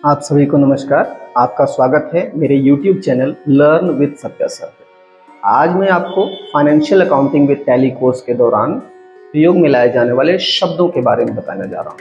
आप सभी को नमस्कार। आपका स्वागत है मेरे YouTube channel learn with Satya sir पे। आज मैं आपको financial accounting with tally course के दौरान प्रयोग में लाए जाने वाले शब्दों के बारे में बताने जा रहा हूँ,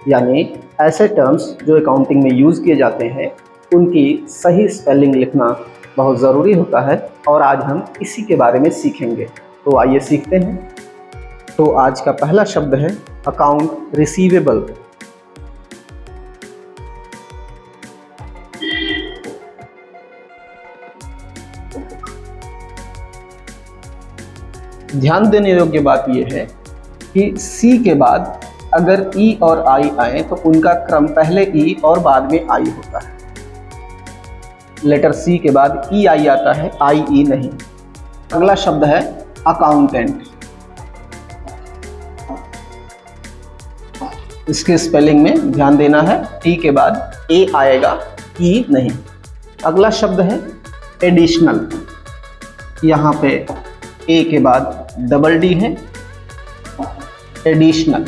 यानी ऐसे टर्म्स जो अकाउंटिंग में यूज़ किए जाते हैं उनकी सही स्पेलिंग लिखना बहुत ज़रूरी होता है और आज हम इसी के बारे में सीखेंगे। तो आइए सीखते हैं। तो आज का पहला शब्द है अकाउंट रिसीवेबल। ध्यान देने योग्य बात यह है कि सी के बाद अगर ई और आई आए तो उनका क्रम पहले ई और बाद में आई होता है। लेटर सी के बाद ई आई आता है, आई ई नहीं। अगला शब्द है अकाउंटेंट। इसके स्पेलिंग में ध्यान देना है, टी के बाद ए आएगा, ई नहीं। अगला शब्द है एडिशनल। यहाँ पे ए के बाद डबल डी है, एडिशनल,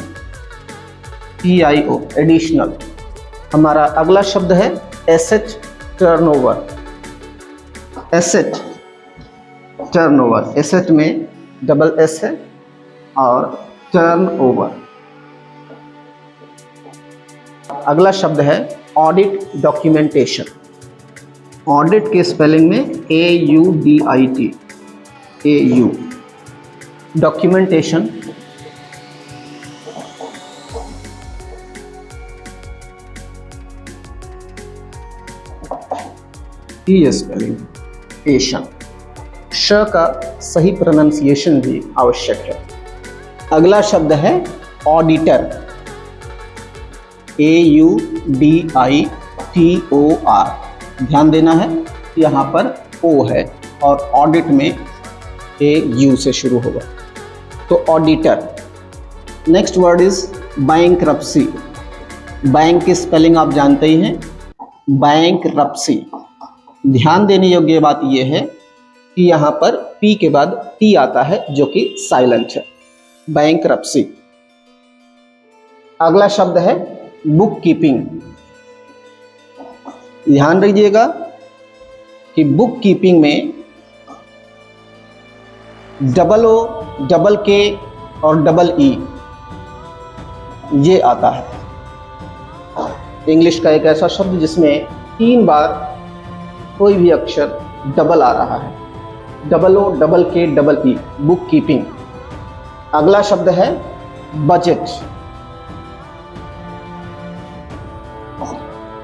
TIO, एडिशनल। हमारा अगला शब्द है asset turnover. Asset turnover, asset में डबल एस है और टर्नओवर। अगला शब्द है ऑडिट डॉक्यूमेंटेशन। ऑडिट के स्पेलिंग में AUDIT, AU। डॉक्यूमेंटेशन की स्पेलिंग एशन। श का सही प्रोनाउंसिएशन भी आवश्यक है। अगला शब्द है ऑडिटर, AUDITOR। ध्यान देना है, यहाँ पर O है और ऑडिट में AU से शुरू होगा, तो auditor. Next word is bankruptcy. Bank की स्पेलिंग आप जानते ही हैं, बैंकरप्सी। ध्यान देने योग्य बात यह है कि यहाँ पर P के बाद T आता है जो कि साइलेंट है, बैंकरप्सी। अगला शब्द है बुक कीपिंग। ध्यान रखिएगा कि बुक कीपिंग में डबल O, डबल K और डबल E ये आता है। इंग्लिश का एक ऐसा शब्द जिसमें 3 बार कोई भी अक्षर डबल आ रहा है, double O, double K, double E, book keeping. अगला शब्द है बजट।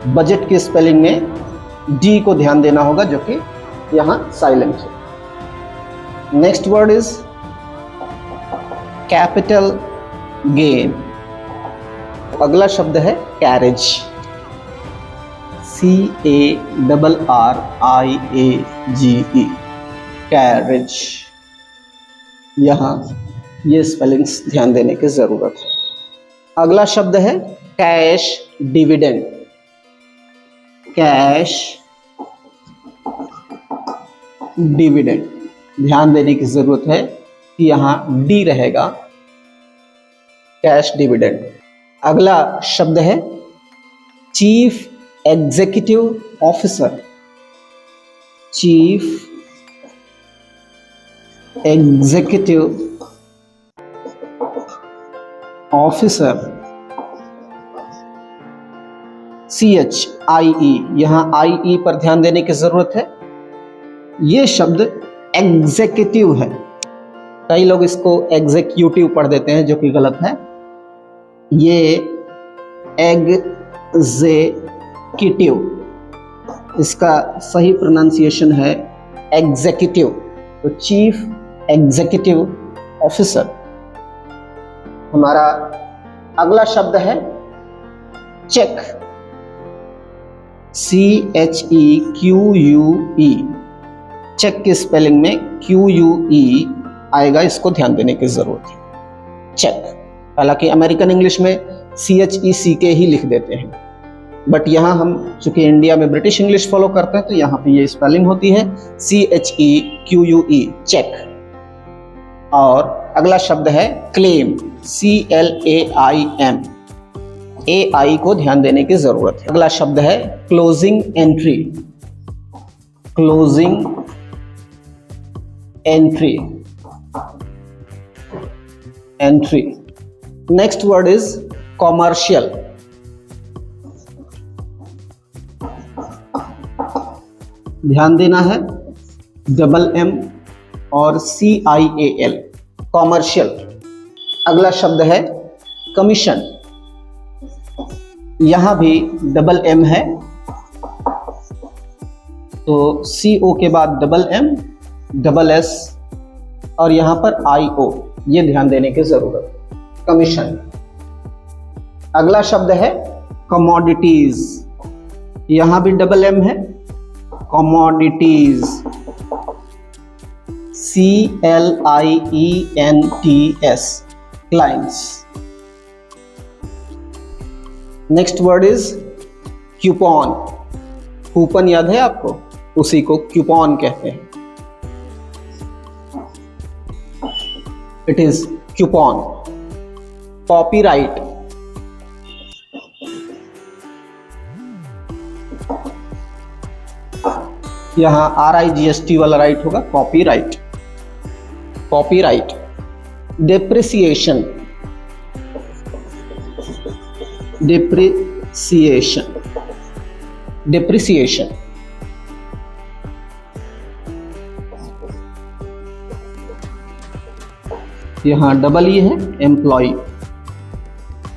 बजट की स्पेलिंग में D को ध्यान देना होगा जो कि यहाँ साइलेंट है। Next word is capital gain. अगला शब्द है कैरेज, CARRIAGE, कैरेज। यहाँ ये स्पेलिंग्स ध्यान देने की जरूरत है। अगला शब्द है कैश डिविडेंड। कैश डिविडेंड, ध्यान देने की जरूरत है कि यहाँ डी रहेगा, कैश डिविडेंड। अगला शब्द है chief executive officer. Chief executive officer, CHIE। यहाँ IE पर ध्यान देने की जरूरत है। ये शब्द एग्जीक्यूटिव है, कई लोग इसको एग्जीक्यूटिव पढ़ देते हैं जो कि गलत है। ये एग्जीक्यूटिव, इसका सही प्रोनाउंसिएशन है एग्जीक्यूटिव, तो चीफ एग्जीक्यूटिव ऑफिसर। हमारा अगला शब्द है चेक, CHEQUE। चेक की स्पेलिंग में QUE आएगा, इसको ध्यान देने की जरूरत है, चेक। हालांकि अमेरिकन इंग्लिश में CHECK ही लिख देते हैं, बट यहाँ हम चूंकि इंडिया में ब्रिटिश इंग्लिश फॉलो करते हैं तो यहाँ पे ये स्पेलिंग होती है CHEQUE, चेक। और अगला शब्द है क्लेम, CLAIM। AI को ध्यान देने की जरूरत है। अगला शब्द है closing entry. Closing entry, entry. Next word is commercial. ध्यान देना है, MM और CIAL, कॉमर्शियल। अगला शब्द है कमीशन। यहां भी MM है, तो CO के बाद MM, SS और यहां पर IO, ये ध्यान देने की जरूरत है, कमीशन। अगला शब्द है कमोडिटीज। यहां भी MM है, commodities, CLIENTS, clients. Next word is coupon. Coupon याद है आपको, उसी को क्यूपॉन कहते हैं। It is coupon. कॉपीराइट। यहां RIGST वाला राइट होगा, copyright, copyright. Depreciation, depreciation, depreciation. यहां E है, एम्प्लॉय।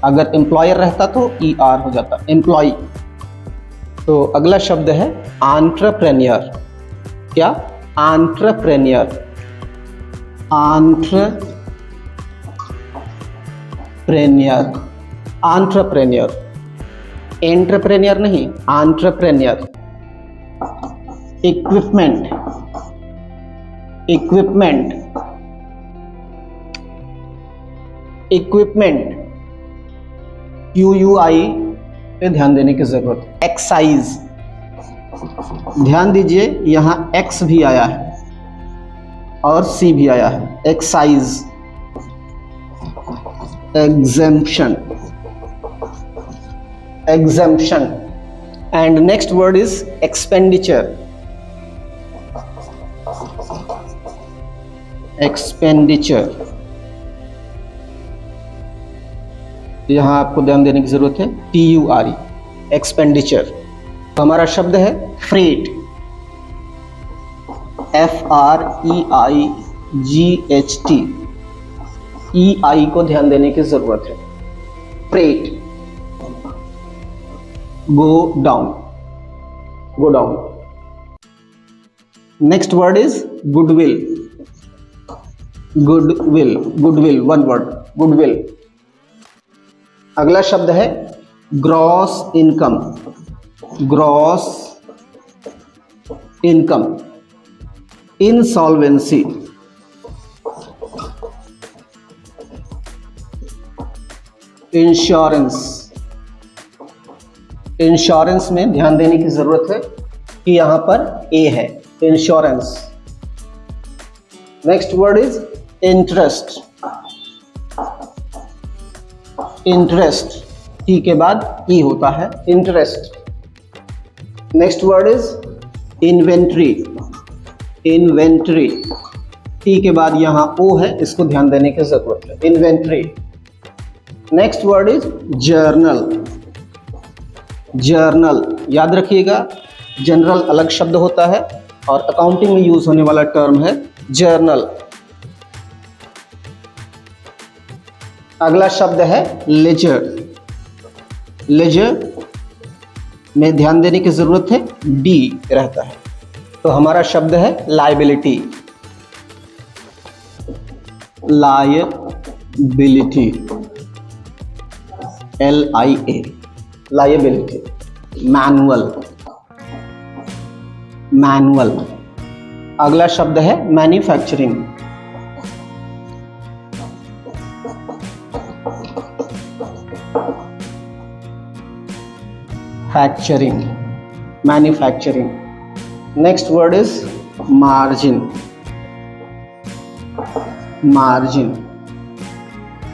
अगर एम्प्लॉयर रहता तो ER हो जाता, एम्प्लॉय। तो अगला शब्द है एंटरप्रेन्योर। क्या? Entrepreneur, entrepreneur, entrepreneur. एंटरप्रेन्योर नहीं, entrepreneur. Equipment, equipment, equipment, QUI पे ध्यान देने की जरूरत है। एक्साइज। ध्यान दीजिए, यहां X भी आया है और C भी आया है, excise. Exemption, exemption. And next word is expenditure. Expenditure. यहां आपको ध्यान देने की जरूरत है, TURE, एक्सपेंडिचर। तो हमारा शब्द है फ्रेट। FREIGHT। EI को ध्यान देने की जरूरत है, freight. Go down, go down. Next word is goodwill. Goodwill, goodwill, one word, goodwill. अगला शब्द है gross income. Gross income. Insolvency. Insurance. Insurance में ध्यान देने की जरूरत है कि यहां पर A है, insurance. Next word is interest. Interest, T के बाद E होता है, interest. Next word is inventory. Inventory, T के बाद यहां O है, इसको ध्यान देने की जरूरत है, inventory. Next word is journal. Journal, याद रखिएगा, जनरल अलग शब्द होता है और अकाउंटिंग में यूज होने वाला टर्म है जर्नल। अगला शब्द है लेजर। लेजर में ध्यान देने की जरूरत है, D रहता है। तो हमारा शब्द है liability. Liability, LIA, liability. Manual, manual. अगला शब्द है manufacturing. Factoring, manufacturing. Next word is margin. Margin.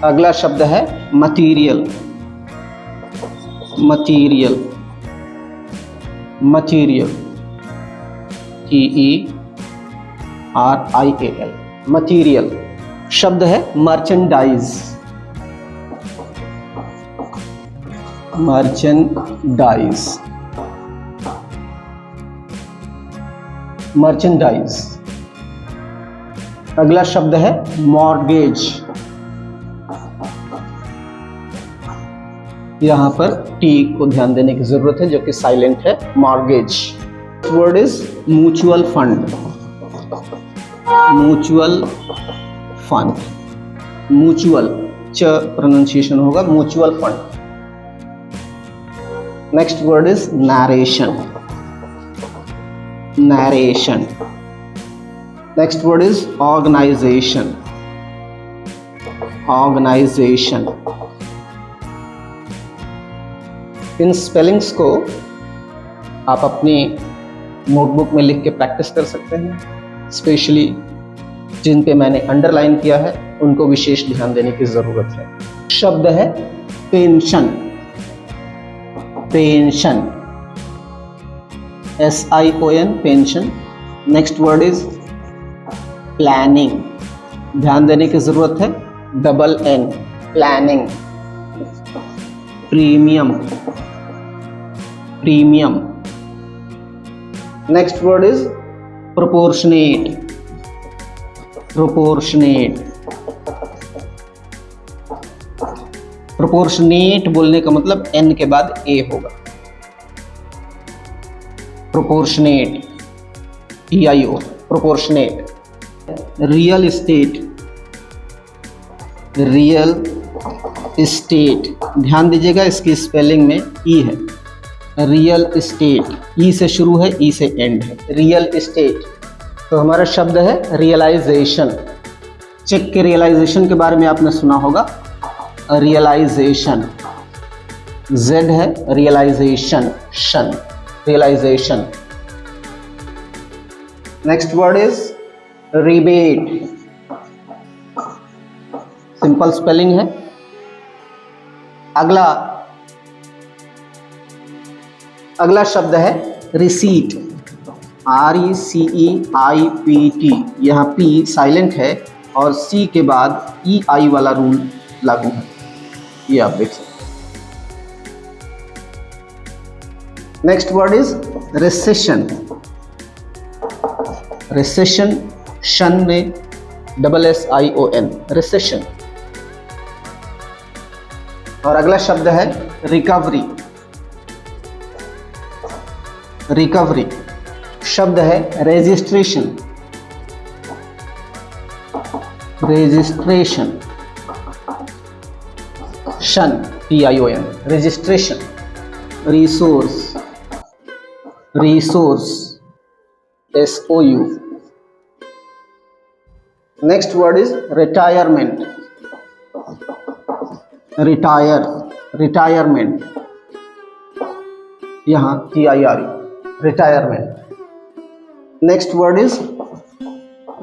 अगला शब्द है material. Material, material, TERIAL, material. शब्द है मर्चेंडाइज, मर्चेंडाइज, मर्चेंडाइज। अगला शब्द है मॉर्गेज, यहां पर टी को ध्यान देने की जरूरत है जो कि साइलेंट है, mortgage. Word is mutual fund, mutual fund, mutual च प्रोनाउंसिएशन होगा, mutual fund. Next word is narration, narration. Next word is organisation, organisation. इन स्पेलिंग्स को आप अपनी नोटबुक में लिख के प्रैक्टिस कर सकते हैं, स्पेशली जिन पे मैंने अंडरलाइन किया है उनको विशेष ध्यान देने की जरूरत है। शब्द है pension, pension, SION, pension. Next word is planning, ध्यान देने की जरूरत है, DN, planning. Premium, premium. Next word is proportionate, proportionate. Proportionate बोलने का मतलब N के बाद A होगा, proportionate, TIO, proportionate. Real estate, real estate, ध्यान दीजिएगा इसकी स्पेलिंग में ई है, रियल एस्टेट, ई से शुरू है, ई से एंड है, रियल एस्टेट। तो हमारा शब्द है रियलाइजेशन। चेक के रियलाइजेशन के बारे में आपने सुना होगा, रियलाइजेशन, Z है, रियलाइजेशन, शन, realisation. Next word is rebate, simple spelling है। अगला शब्द है रिसीट, RECEIPT। यहाँ P साइलेंट है और C के बाद EI वाला रूल लागू है, ये आप देख सकते हैं। Next word is recession, recession, शन में SSION, रिसेशन। और अगला शब्द है रिकवरी, रिकवरी। शब्द है रजिस्ट्रेशन, रजिस्ट्रेशन, शन, TION, registration. Resource, resource, SOU। Next word is retirement, retire, retirement, यहां TIRE, retirement. Next word is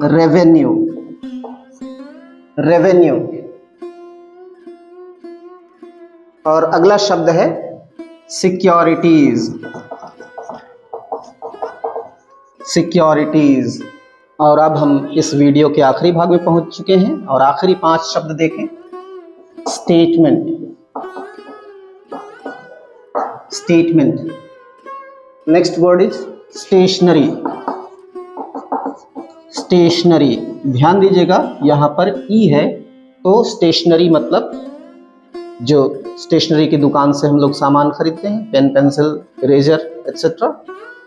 revenue, revenue. और अगला शब्द है सिक्योरिटीज, सिक्योरिटीज। और अब हम इस वीडियो के आखिरी भाग में पहुंच चुके हैं और आखिरी 5 शब्द देखें। Statement, statement. Next word is stationery, stationery. ध्यान दीजिएगा यहाँ पर ई है, तो स्टेशनरी मतलब जो स्टेशनरी की दुकान से हम लोग सामान खरीदते हैं, पेन, पेंसिल, इरेजर एक्सेट्रा,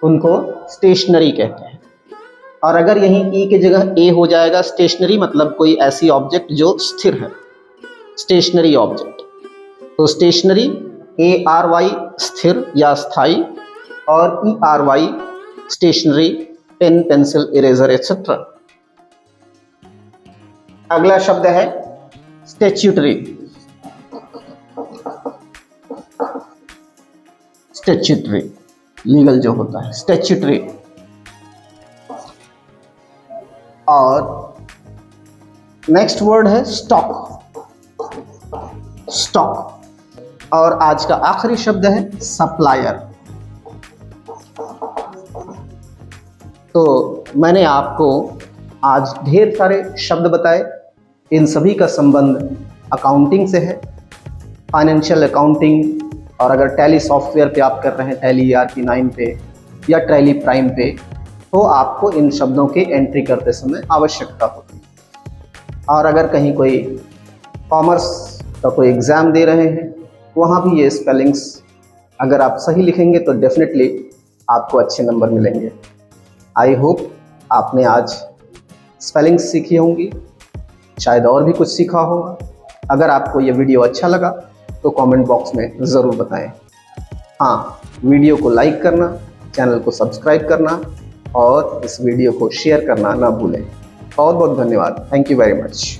उनको स्टेशनरी कहते हैं। और अगर यहीं ई की जगह ए हो जाएगा, स्टेशनरी मतलब कोई ऐसी ऑब्जेक्ट जो स्थिर है, स्टेशनरी ऑब्जेक्ट। तो स्टेशनरी ARY स्थिर या स्थायी, और ERY stationery, pen, pencil, eraser etcetera. अगला शब्द है स्टैट्यूटरी, स्टैट्यूटरी, लीगल जो होता है, स्टैट्यूटरी। और नेक्स्ट वर्ड है स्टॉक, स्टॉक, और आज का आखिरी शब्द है सप्लायर। तो मैंने आपको आज ढेर सारे शब्द बताए, इन सभी का संबंध अकाउंटिंग से है, फाइनेंशियल अकाउंटिंग। और अगर टैली सॉफ्टवेयर पे आप कर रहे हैं, टैली ERP 9 पे या टैली प्राइम पे, तो आपको इन शब्दों की एंट्री करते समय आवश्यकता होती है। और अगर कहीं कोई कॉमर्स का कोई एग्ज़ाम दे रहे हैं, वहाँ भी ये स्पेलिंग्स अगर आप सही लिखेंगे तो डेफिनेटली आपको अच्छे नंबर मिलेंगे। आई होप आपने आज स्पेलिंग्स सीखी होंगी, शायद और भी कुछ सीखा होगा। अगर आपको ये वीडियो अच्छा लगा तो कमेंट बॉक्स में ज़रूर बताएं। हाँ, वीडियो को लाइक करना, चैनल को सब्सक्राइब करना और इस वीडियो को शेयर करना ना भूलें। बहुत बहुत धन्यवाद। Thank you very much.